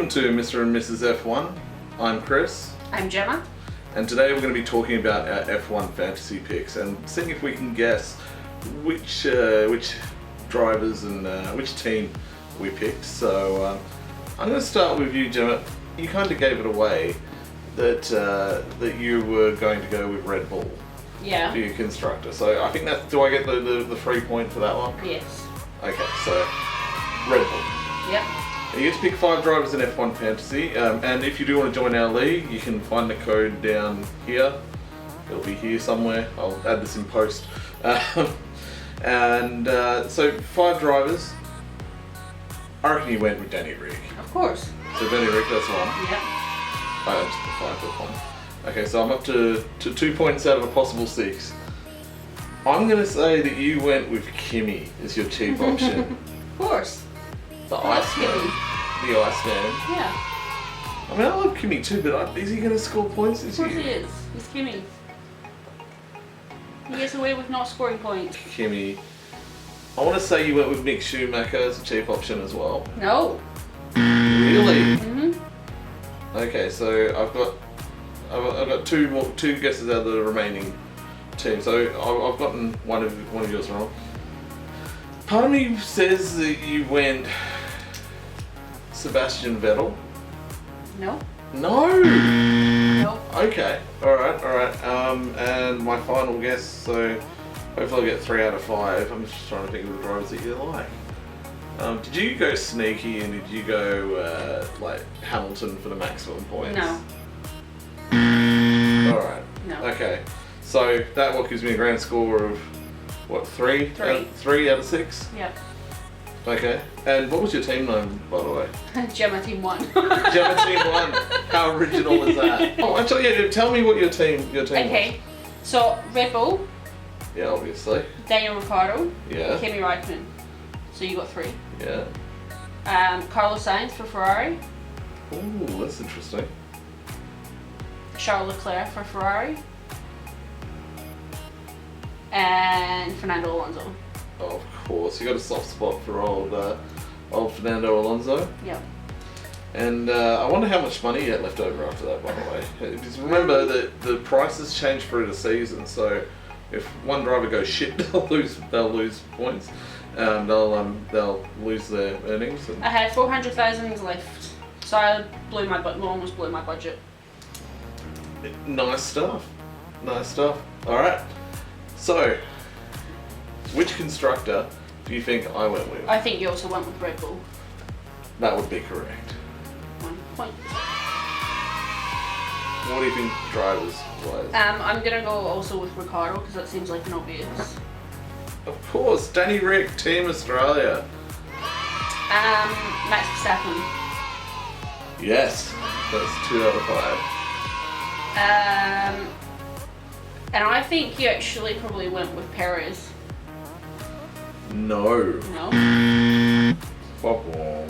Welcome to Mr. and Mrs. F1. I'm Kris. I'm Gemma. And today we're going to be talking about our F1 fantasy picks and seeing if we can guess which drivers and which team we picked. So I'm going to start with you, Gemma. You kind of gave it away that you were going to go with Red Bull. Yeah. For your constructor. So I think that, do I get the free point for that one? Yes. Okay, so Red Bull. Yep. You get to pick 5 drivers in F1 Fantasy, and if you do want to join our league, you can find the code down here. It'll be here somewhere. I'll add this in post. So 5 drivers. I reckon you went with Danny Rick. Of course. So Danny Rick, that's 1. Yep. I just put 5 for 1. Okay, so I'm up to 2 points out of a possible 6. I'm going to say that you went with Kimi as your cheap option. Of course. The I Iceman. Kimi. The Iceman. Yeah. I mean, I love Kimi too, but is he going to score points this year? Of course he is. He's Kimi. He gets away with not scoring points. Kimi. I want to say you went with Mick Schumacher as a cheap option as well. No. Really? Mm-hmm. Okay, so I've got two guesses out of the remaining team. So I've gotten one of yours wrong. Part of me says that you went Sebastian Vettel. No. No. No. Okay. All right. And my final guess. So hopefully I get 3 out of 5. I'm just trying to think of the drivers that you like. Did you go sneaky and did you go like Hamilton for the maximum points? No. Alright. No. Okay. So that gives me a grand score of what, 3? 3. 3 out of 6? Yep. Okay. And what was your team name, by the way? Gemma Team 1. Gemma Team 1. How original was that? Oh, actually, yeah, tell me what your team was. Okay. So Red Bull, Yeah, obviously. Daniel Ricciardo, Yeah. Kimi Raikkonen. So you got 3. Yeah. Carlos Sainz for Ferrari, Ooh, that's interesting. Charles Leclerc for Ferrari, and Fernando Alonso. Oh, of course. You got a soft spot for old Fernando Alonso. Yep. And I wonder how much money you had left over after that, by the way. Because remember that the prices change through the season, so if one driver goes shit, they'll lose points. They'll lose their earnings. I had 400,000 left, so I almost blew my budget. Nice stuff. All right. So, which constructor do you think I went with? I think you also went with Red Bull. That would be correct. 1 point. What do you think drivers wise? I'm gonna go also with Ricciardo because that seems like an obvious. Of course, Danny Rick, Team Australia. Max Verstappen. Yes, that's 2 out of 5. And I think you actually probably went with Perez. No. No. Bop-wom.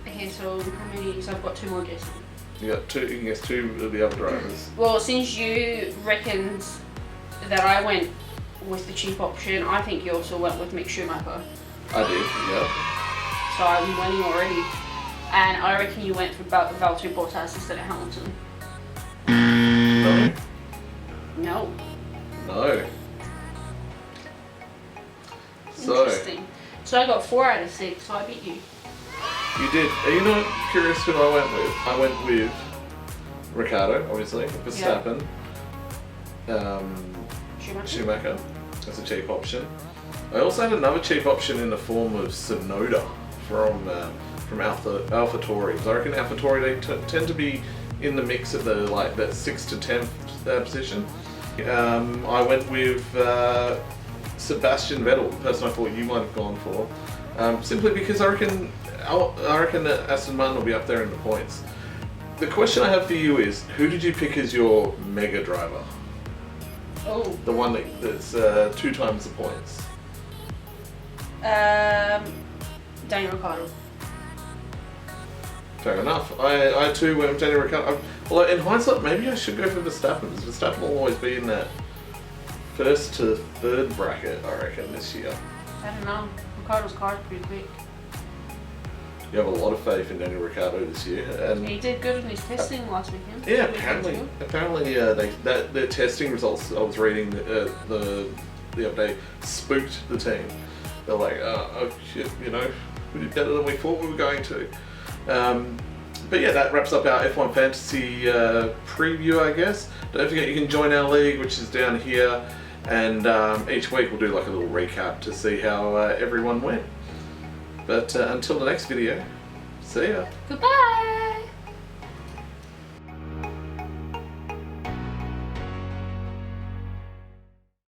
Okay, so how many? So I've got 2 more guesses. You can guess 2 of the other drivers. Well, since you reckoned that I went with the cheap option, I think you also went with Mick Schumacher. I did, yeah. So I'm winning already. And I reckon you went for Valtteri Bottas instead of Hamilton. No. No. No. So, Interesting. So I got 4 out of 6, so I beat you. you did. Are you not curious who I went with? I went with Ricciardo, obviously, Verstappen, Schumacher. That's a cheap option. I also had another cheap option in the form of Tsunoda from AlphaTauri. So I reckon AlphaTauri, they tend to be in the mix at the that 6th to 10th position. I went with Sebastian Vettel, the person I thought you might have gone for, simply because I reckon that Aston Martin will be up there in the points. The question I have for you is, who did you pick as your mega driver? Oh. The one that's 2 times the points. Daniel Ricciardo. Fair enough. I too went with Daniel Ricciardo. Well, in hindsight, maybe I should go for Verstappen, because Verstappen will always be in that 1st to 3rd bracket, I reckon, this year. I don't know. Ricciardo's car's pretty quick. you have a lot of faith in Daniel Ricciardo this year. And He did good in his testing last weekend. yeah, Weekend apparently, their testing results I was reading the other day spooked the team. They're like, oh shit, you know, we did better than we thought we were going to. But yeah, that wraps up our F1 Fantasy preview, I guess. Don't forget you can join our league, which is down here, and each week we'll do like a little recap to see how everyone went. But until the next video, see ya. Goodbye.